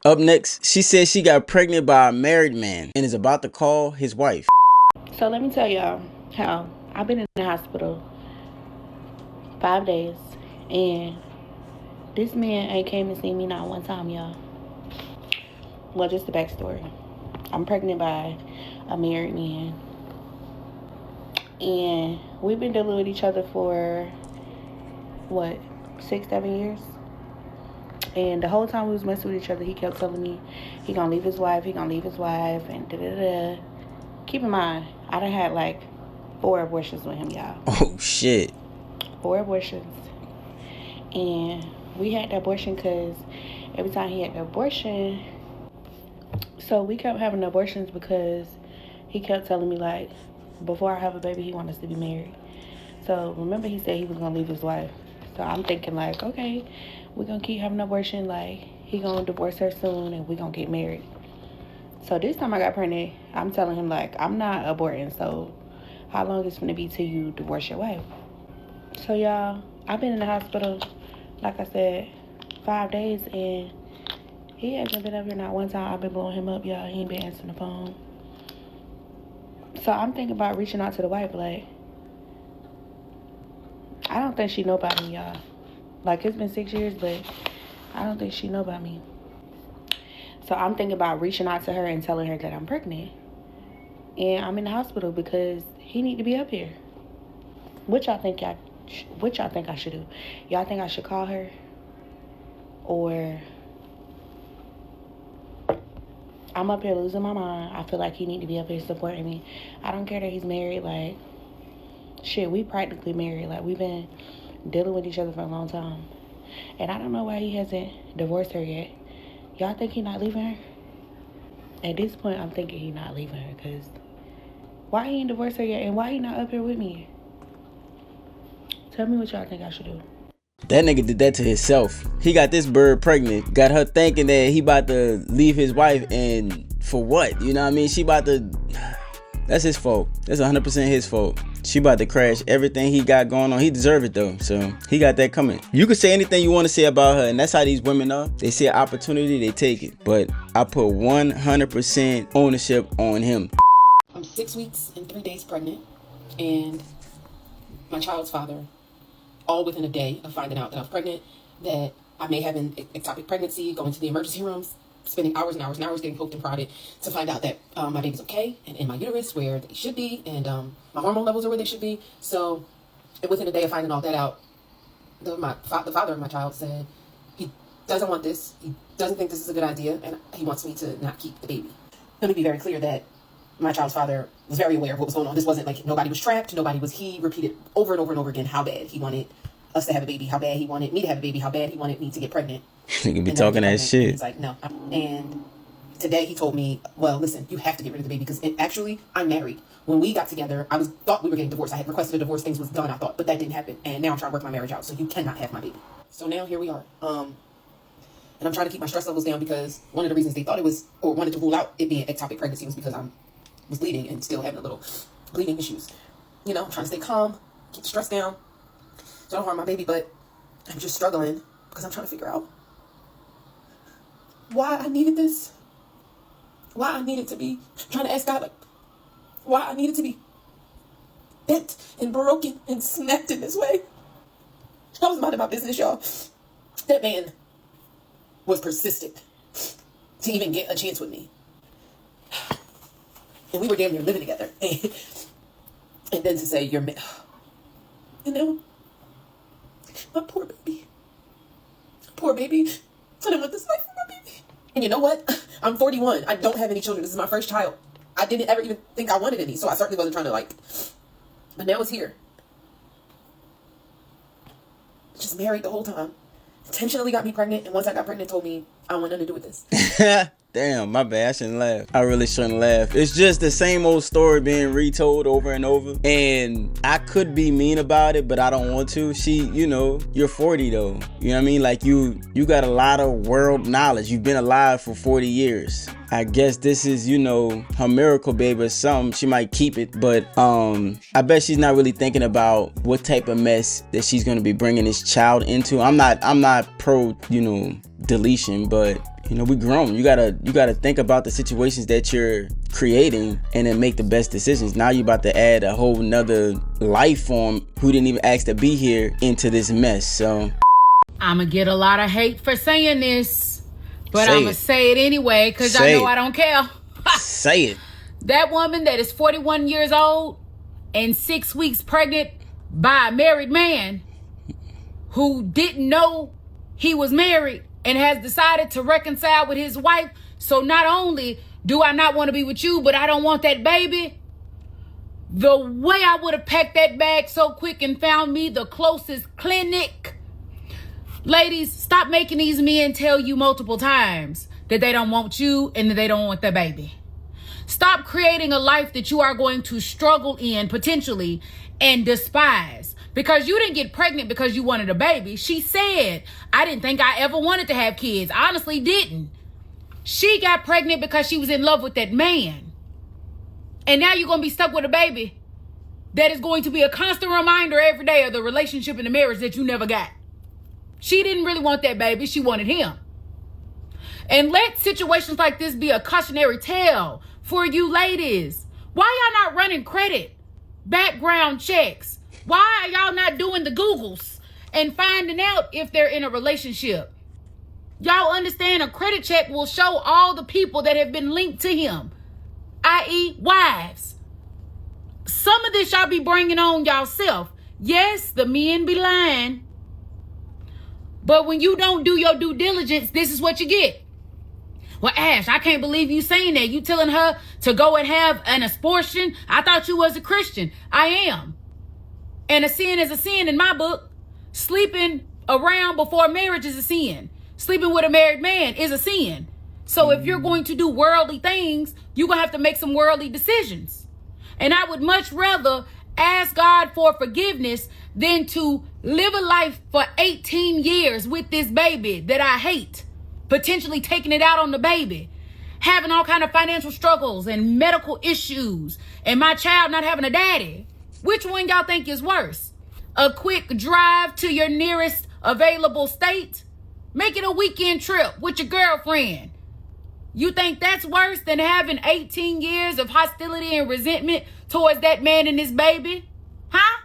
Up next, she says she got pregnant by a married man and is about to call his wife. So let me tell y'all how I've been in the hospital 5 days, and this man ain't came to see me not one time, y'all. Well, just the backstory. I'm pregnant by a married man, and we've been dealing with each other for what, 6, 7 years. And the whole time we was messing with each other, he kept telling me he gonna leave his wife, and da-da-da. Keep in mind, I done had like 4 abortions with him, y'all. Oh, shit. 4 abortions. And we had the abortion because every time he had the abortion, so we kept having abortions because he kept telling me, like, before I have a baby, he wants us to be married. So remember, he said he was gonna leave his wife. So I'm thinking, like, okay, we're gonna keep having abortion, like, he gonna divorce her soon and we gonna get married. So this time I got pregnant, I'm telling him, like, I'm not aborting, so how long is it gonna be till you divorce your wife? So y'all, I've been in the hospital, like I said, 5 days, and he hasn't been up here not one time. I've been blowing him up, y'all. He ain't been answering the phone. So I'm thinking about reaching out to the wife, like, I don't think she know about me, y'all. Like, it's been 6 years, but I don't think she know about me. So I'm thinking about reaching out to her and telling her that I'm pregnant. And I'm in the hospital because he need to be up here. What y'all think I should do? Y'all think I should call her? Or I'm up here losing my mind. I feel like he need to be up here supporting me. I don't care that he's married. Like, shit, we practically married. Like, we've been dealing with each other for a long time. And I don't know why he hasn't divorced her yet. Y'all think he not leaving her? At this point, I'm thinking he not leaving her, because why he ain't divorced her yet, and why he not up here with me? Tell me what y'all think I should do. That nigga did that to himself. He got this bird pregnant, got her thinking that he about to leave his wife, and for what? You know what I mean? She about to... That's his fault. That's 100% his fault. She about to crash everything he got going on. He deserve it though, so he got that coming. You can say anything you want to say about her, and that's how these women are. They see an opportunity, they take it. But I put 100% ownership on him. I'm 6 weeks and 3 days pregnant, and my child's father, all within a day of finding out that I was pregnant, that I may have an ectopic pregnancy, going to the emergency rooms, spending hours and hours and hours getting poked and prodded to find out that my baby's okay and in my uterus where they should be, and my hormone levels are where they should be. So within a day of finding all that out, the father of my child said he doesn't want this. He doesn't think this is a good idea, and he wants me to not keep the baby. Let me be very clear that my child's father was very aware of what was going on. This wasn't like nobody was trapped. He repeated over and over and over again how bad he wanted us to have a baby, how bad he wanted me to have a baby, how bad he wanted me to get pregnant. He can be talking that shit. He's like, no. And today he told me, well, listen, you have to get rid of the baby because actually I'm married. When we got together, thought we were getting divorced. I had requested a divorce, things was done, I thought, but that didn't happen. And now I'm trying to work my marriage out, so you cannot have my baby. So now here we are. And I'm trying to keep my stress levels down because one of the reasons they thought it was, or wanted to rule out it being ectopic pregnancy, was because I was bleeding and still having a little bleeding issues. You know, I'm trying to stay calm, keep the stress down, so I don't harm my baby, but I'm just struggling because I'm trying to figure out why I needed this. Why I needed to be trying to ask God, like, why I needed to be bent and broken and snapped in this way. I was minding my business, y'all. That man was persistent to even get a chance with me. And we were damn near living together. And then to say, you know, my poor baby. Poor baby. I don't want this life for my baby. And you know what? I'm 41. I don't have any children. This is my first child. I didn't ever even think I wanted any, so I certainly wasn't trying to but now it's here. Just married the whole time. Intentionally got me pregnant, and once I got pregnant, told me I want nothing to do with this. Damn, my bad. I shouldn't laugh. I really shouldn't laugh. It's just the same old story being retold over and over. And I could be mean about it, but I don't want to. You're 40 though. You know what I mean? Like you got a lot of world knowledge. You've been alive for 40 years. I guess this is, her miracle baby or something. She might keep it, but I bet she's not really thinking about what type of mess that she's gonna be bringing this child into. I'm not pro, deletion, but You know, we grown. You gotta think about the situations that you're creating and then make the best decisions. Now you about to add a whole nother life form who didn't even ask to be here into this mess. So I'ma get a lot of hate for saying this, but Say I'ma it. say it anyway because Say I know it. I don't care. Say it. That woman that is 41 years old and 6 weeks pregnant by a married man who didn't know he was married and has decided to reconcile with his wife. So not only do I not want to be with you, but I don't want that baby. The way I would have packed that bag so quick and found me the closest clinic. Ladies, stop making these men tell you multiple times that they don't want you and that they don't want their baby. Stop creating a life that you are going to struggle in potentially and despise. Because you didn't get pregnant because you wanted a baby. She said, I didn't think I ever wanted to have kids. Honestly, didn't. She got pregnant because she was in love with that man. And now you're going to be stuck with a baby that is going to be a constant reminder every day of the relationship and the marriage that you never got. She didn't really want that baby. She wanted him. And let situations like this be a cautionary tale for you ladies. Why y'all not running credit, background checks? Why are y'all not doing the Googles and finding out if they're in a relationship? Y'all understand a credit check will show all the people that have been linked to him, i.e. wives. Some of this y'all be bringing on y'allself. Yes, the men be lying. But when you don't do your due diligence, this is what you get. Well, Ash, I can't believe you saying that. You telling her to go and have an abortion? I thought you was a Christian. I am. And a sin is a sin in my book. Sleeping around before marriage is a sin. Sleeping with a married man is a sin. So if you're going to do worldly things, you're going to have to make some worldly decisions. And I would much rather ask God for forgiveness than to live a life for 18 years with this baby that I hate. Potentially taking it out on the baby, having all kind of financial struggles and medical issues, and my child not having a daddy. Which one y'all think is worse? A quick drive to your nearest available state? Make it a weekend trip with your girlfriend. You think that's worse than having 18 years of hostility and resentment towards that man and his baby? Huh?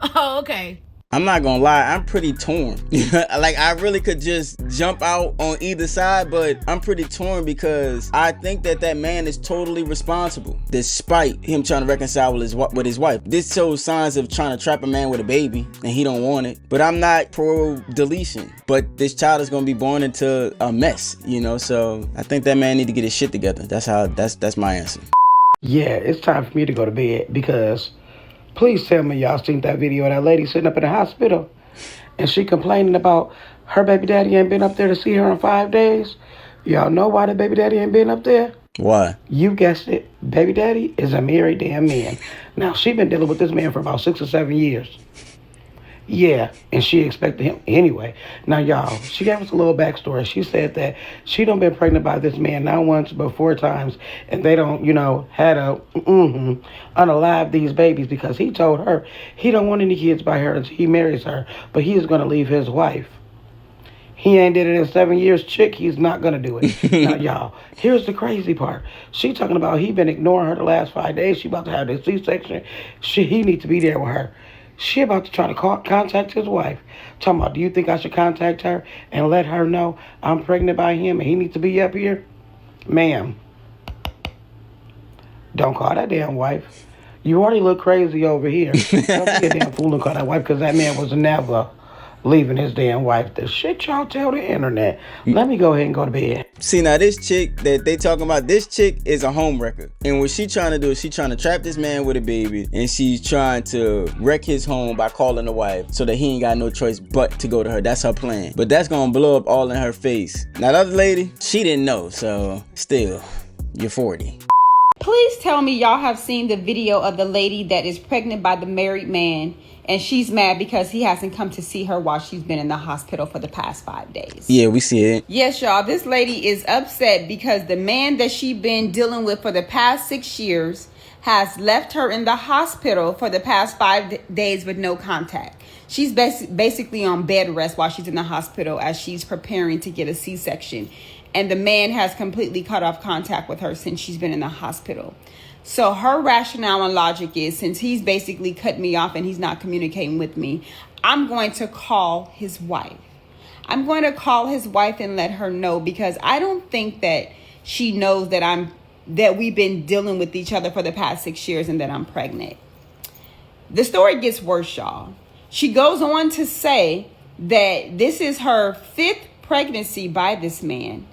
Oh, okay. I'm not gonna lie, I'm pretty torn. Like, I really could just jump out on either side, but I'm pretty torn because I think that man is totally responsible, despite him trying to reconcile with his wife. This shows signs of trying to trap a man with a baby, and he don't want it. But I'm not pro deletion. But this child is gonna be born into a mess, you know. So I think that man need to get his shit together. That's my answer. Yeah, it's time for me to go to bed because. Please tell me y'all seen that video of that lady sitting up in the hospital and she complaining about her baby daddy ain't been up there to see her in 5 days. Y'all know why the baby daddy ain't been up there? Why? You guessed it. Baby daddy is a married damn man. Now, she been dealing with this man for about 6 or 7 years. Yeah, and she expected him anyway. Now, y'all, she gave us a little backstory. She said that she done been pregnant by this man not once but 4 times, and they don't, had to unalive these babies because he told her he don't want any kids by her until he marries her, but he's going to leave his wife. He ain't did it in 7 years, chick. He's not going to do it. Now, y'all, here's the crazy part. She talking about he been ignoring her the last 5 days. She about to have this C-section. He need to be there with her. She about to try to contact his wife. Talking about, do you think I should contact her and let her know I'm pregnant by him and he needs to be up here? Ma'am, don't call that damn wife. You already look crazy over here. Don't be a damn fool and call that wife because that man was never leaving his damn wife. The shit y'all tell the internet. Let me go ahead and go to bed. See, now this chick that they talking about, this chick is a homewrecker. And what she trying to do is she trying to trap this man with a baby. And she's trying to wreck his home by calling the wife so that he ain't got no choice but to go to her. That's her plan. But that's going to blow up all in her face. Now, the other lady, she didn't know. So, still, you're 40. Please tell me y'all have seen the video of the lady that is pregnant by the married man and she's mad because he hasn't come to see her while she's been in the hospital for the past 5 days. Yeah, we see it. Yes, y'all. This lady is upset because the man that she been dealing with for the past 6 years has left her in the hospital for the past 5 days with no contact. She's basically on bed rest while she's in the hospital as she's preparing to get a C-section. and the man has completely cut off contact with her since she's been in the hospital. So her rationale and logic is, since he's basically cut me off and he's not communicating with me, I'm going to call his wife. I'm going to call his wife and let her know, because I don't think that she knows that we've been dealing with each other for the past 6 years and that I'm pregnant. The story gets worse, y'all. She goes on to say that this is her 5th pregnancy by this man.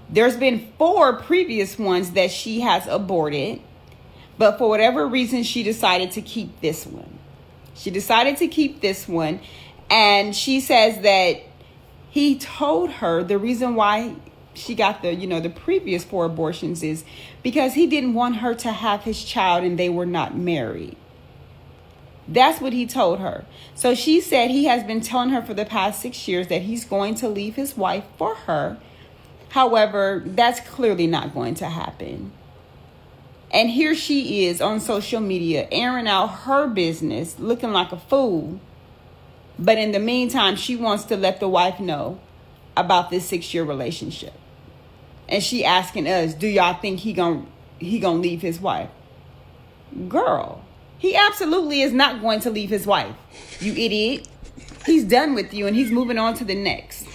There's been 4 previous ones that she has aborted, but for whatever reason, she decided to keep this one. And she says that he told her the reason why she got the previous 4 abortions is because he didn't want her to have his child and they were not married. That's what he told her. So she said he has been telling her for the past 6 years that he's going to leave his wife for her. However, that's clearly not going to happen. And here she is on social media airing out her business, looking like a fool. But in the meantime, she wants to let the wife know about this 6-year relationship. And she asking us, do y'all think he gonna leave his wife? Girl, he absolutely is not going to leave his wife. You idiot. He's done with you and he's moving on to the next.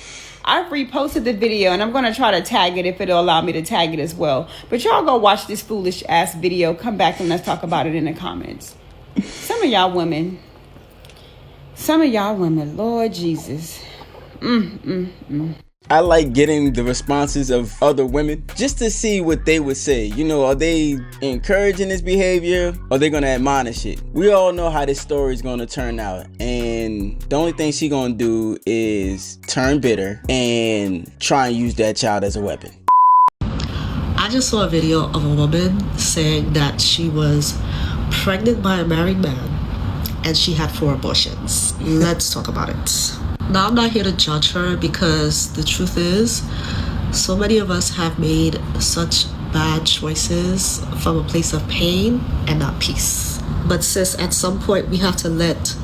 I've reposted the video and I'm going to try to tag it if it'll allow me to tag it as well. But y'all go watch this foolish ass video. Come back and let's talk about it in the comments. Some of y'all women, Lord Jesus. I like getting the responses of other women just to see what they would say. Are they encouraging this behavior or they gonna admonish it? We all know how this story is gonna turn out, and the only thing she gonna do is turn bitter and try and use that child as a weapon. I just saw a video of a woman saying that she was pregnant by a married man and she had 4 abortions. Let's talk about it. Now, I'm not here to judge her, because the truth is, so many of us have made such bad choices from a place of pain and not peace. But sis, at some point we have to let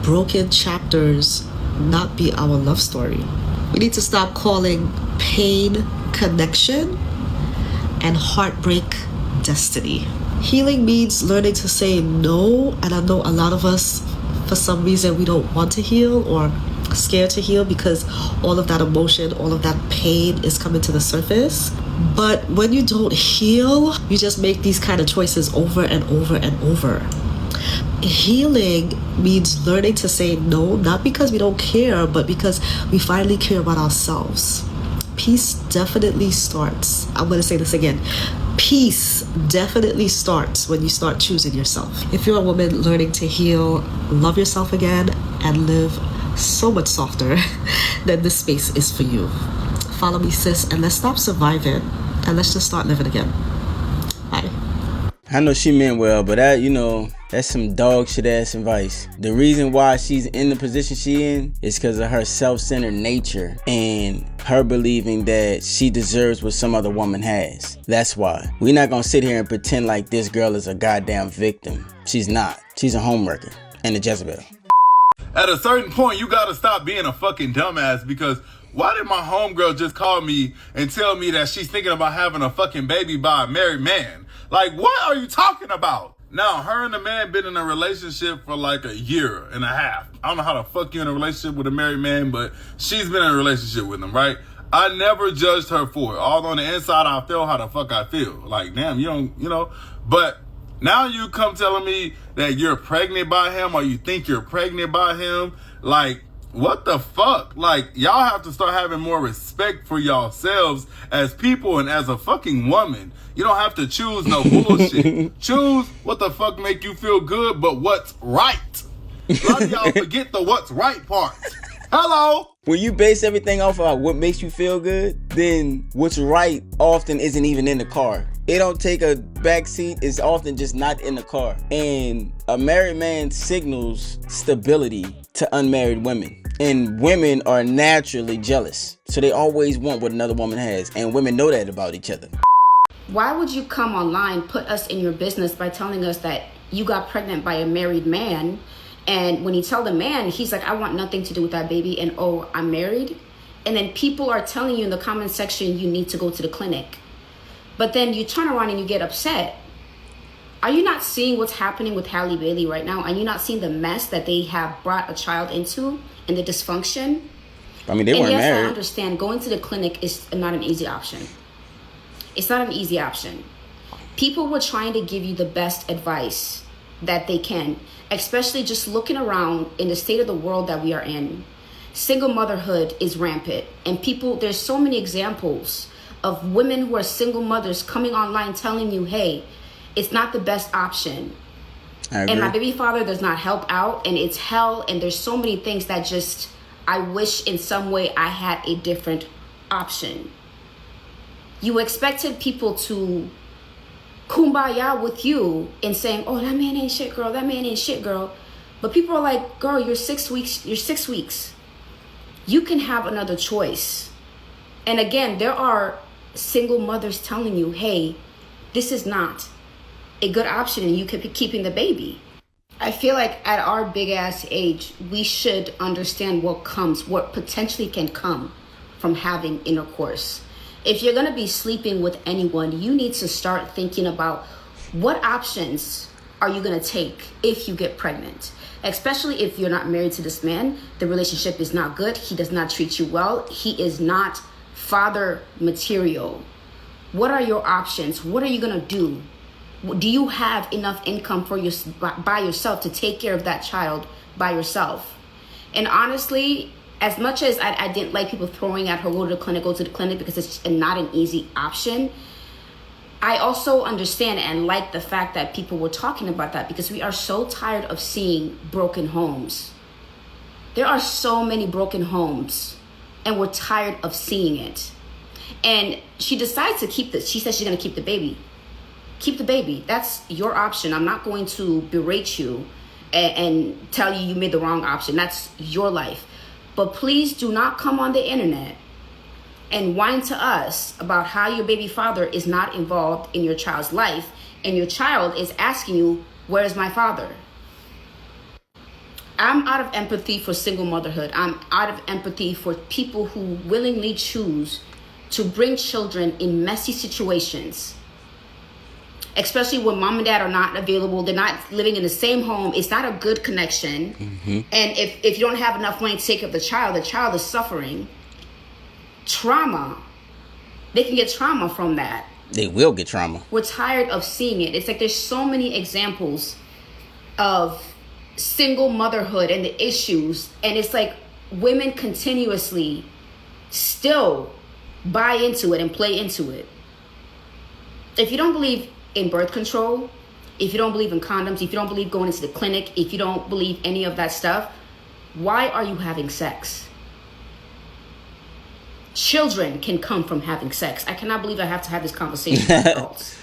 broken chapters not be our love story. We need to stop calling pain connection and heartbreak destiny. Healing means learning to say no, and I know a lot of us, for some reason, we don't want to heal or scared to heal because all of that emotion, all of that pain is coming to the surface. But when you don't heal, you just make these kind of choices over and over and over. Healing means learning to say no, not because we don't care, but because we finally care about ourselves. Peace definitely starts. I'm going to say this again. Peace definitely starts when you start choosing yourself. If you're a woman learning to heal, love yourself again, and live so much softer, then this space is for you. Follow me, sis, and let's stop surviving and let's just start living again. Bye. I know she meant well, but that's some dog shit ass advice. The reason why she's in the position she in is because of her self-centered nature and her believing that she deserves what some other woman has. That's why. We're not gonna sit here and pretend like this girl is a goddamn victim. She's not. She's a homewrecker and a Jezebel. At a certain point, you gotta stop being a fucking dumbass, because why did my homegirl just call me and tell me that she's thinking about having a fucking baby by a married man? Like, what are you talking about? Now, her and the man been in a relationship for like 1.5 years. I don't know how the fuck you in a relationship with a married man, but she's been in a relationship with him, right? I never judged her for it. Although on the inside, I feel how the fuck I feel. Like, damn, you don't, but now you come telling me that you're pregnant by him or you think you're pregnant by him. Like, what the fuck? Like, y'all have to start having more respect for yourselves as people and as a fucking woman. You don't have to choose no bullshit. Choose what the fuck make you feel good, but what's right. A lot of y'all forget the what's right part. Hello? When you base everything off of what makes you feel good, then what's right often isn't even in the car. It don't take a back seat. It's often just not in the car. And a married man signals stability to unmarried women. And women are naturally jealous. So they always want what another woman has. And women know that about each other. Why would you come online, put us in your business by telling us that you got pregnant by a married man? And when you tell the man, he's like, I want nothing to do with that baby. And oh, I'm married. And then people are telling you in the comment section, you need to go to the clinic. But then you turn around and you get upset. Are you not seeing what's happening with Halle Bailey right now? Are you not seeing the mess that they have brought a child into and the dysfunction? I mean, they weren't yes, married. I understand going to the clinic is not an easy option. It's not an easy option. People were trying to give you the best advice that they can, especially just looking around in the state of the world that we are in. Single motherhood is rampant, and there's so many examples of women who are single mothers coming online telling you, hey, it's not the best option. And my baby father does not help out, and it's hell, and there's so many things that just, I wish in some way I had a different option. You expected people to kumbaya with you and saying, oh, that man ain't shit, girl, that man ain't shit, girl. But people are like, girl, you're 6 weeks. You can have another choice. And again, there are single mothers telling you, hey, this is not a good option and you could be keeping the baby. I feel like at our big ass age, we should understand what potentially can come from having intercourse. If you're going to be sleeping with anyone, you need to start thinking about what options are you going to take if you get pregnant. Especially if you're not married to this man, the relationship is not good. He does not treat you well. He is not father material. What are your options? What are you going to do? Do you have enough income by yourself to take care of that child by yourself? And honestly, as much as I didn't like people throwing at her, go to the clinic because it's not an easy option, I also understand and like the fact that people were talking about that because we are so tired of seeing broken homes. There are so many broken homes and we're tired of seeing it. And she decides to keep this. She says she's going to keep the baby. Keep the baby. That's your option. I'm not going to berate you and tell you made the wrong option. That's your life. But please do not come on the internet and whine to us about how your baby father is not involved in your child's life and your child is asking you, where's my father? I'm out of empathy for single motherhood. I'm out of empathy for people who willingly choose to bring children in messy situations, especially when mom and dad are not available. They're not living in the same home. It's not a good connection. Mm-hmm. And if you don't have enough money to take care of the child is suffering. Trauma. They can get trauma from that. They will get trauma. We're tired of seeing it. It's like there's so many examples of single motherhood and the issues. And it's like women continuously still buy into it and play into it. If you don't believe in birth control, if you don't believe in condoms, if you don't believe going into the clinic, if you don't believe any of that stuff, why are you having sex? Children can come from having sex. I cannot believe I have to have this conversation with adults.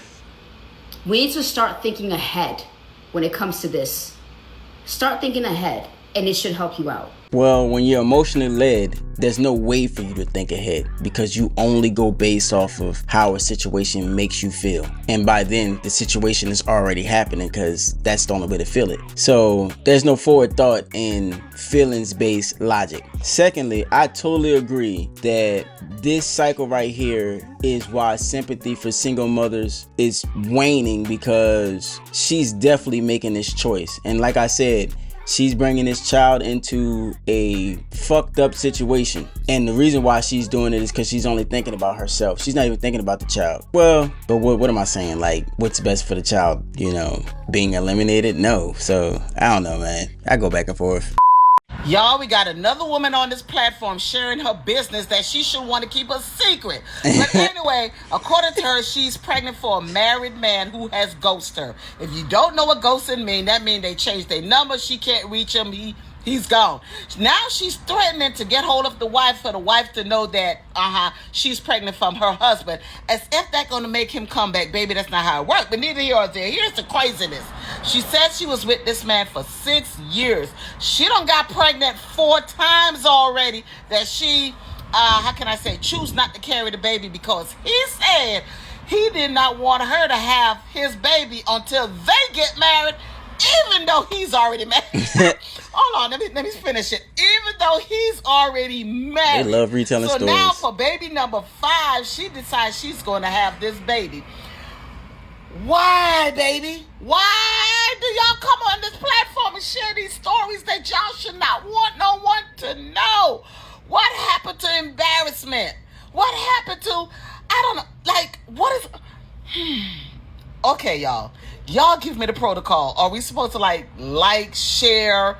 We need to start thinking ahead when it comes to this. Start thinking ahead, and it should help you out. Well, when you're emotionally led, there's no way for you to think ahead because you only go based off of how a situation makes you feel. And by then, the situation is already happening because that's the only way to feel it. So there's no forward thought in feelings-based logic. Secondly, I totally agree that this cycle right here is why sympathy for single mothers is waning because she's definitely making this choice. And like I said, she's bringing this child into a fucked up situation. And the reason why she's doing it is because she's only thinking about herself. She's not even thinking about the child. Well, but what am I saying? Like, what's best for the child? You know, being eliminated? No. So, I don't know, man. I go back and forth. Y'all, we got another woman on this platform sharing her business that she should want to keep a secret. But anyway, according to her, she's pregnant for a married man who has ghosted her. If you don't know what ghosting means, that means they changed their number. She can't reach him. He's gone. Now she's threatening to get hold of the wife for the wife to know that she's pregnant from her husband, as if that's going to make him come back. Baby, that's not how it works. But neither here or there. Here's the craziness. She said she was with this man for 6 years. She done got pregnant 4 times already that she, choose not to carry the baby because he said he did not want her to have his baby until they get married even though he's already married. Hold on, let me finish it. Even though he's already married. They love retelling stories. So now for baby number 5, she decides she's going to have this baby. Why, baby? Why do y'all come on this platform and share these stories that y'all should not want no one to know? What happened to embarrassment? What happened to, I don't know, like, what is... Okay, y'all. Y'all give me the protocol. Are we supposed to like, share,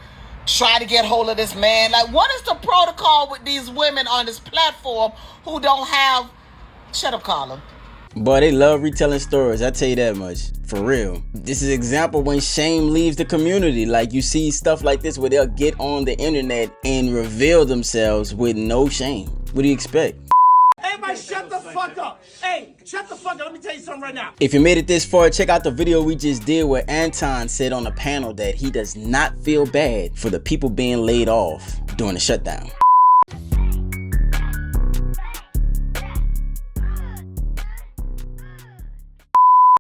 try to get hold of this man? Like, what is the protocol with these women on this platform who don't have... Shut up, Carla. Boy, they love retelling stories. I tell you that much. For real. This is an example when shame leaves the community. Like, you see stuff like this where they'll get on the internet and reveal themselves with no shame. What do you expect? Everybody shut the fuck up. Hey, shut the fuck up. Let me tell you something right now. If you made it this far, check out the video we just did where Anton said on a panel that he does not feel bad for the people being laid off during the shutdown.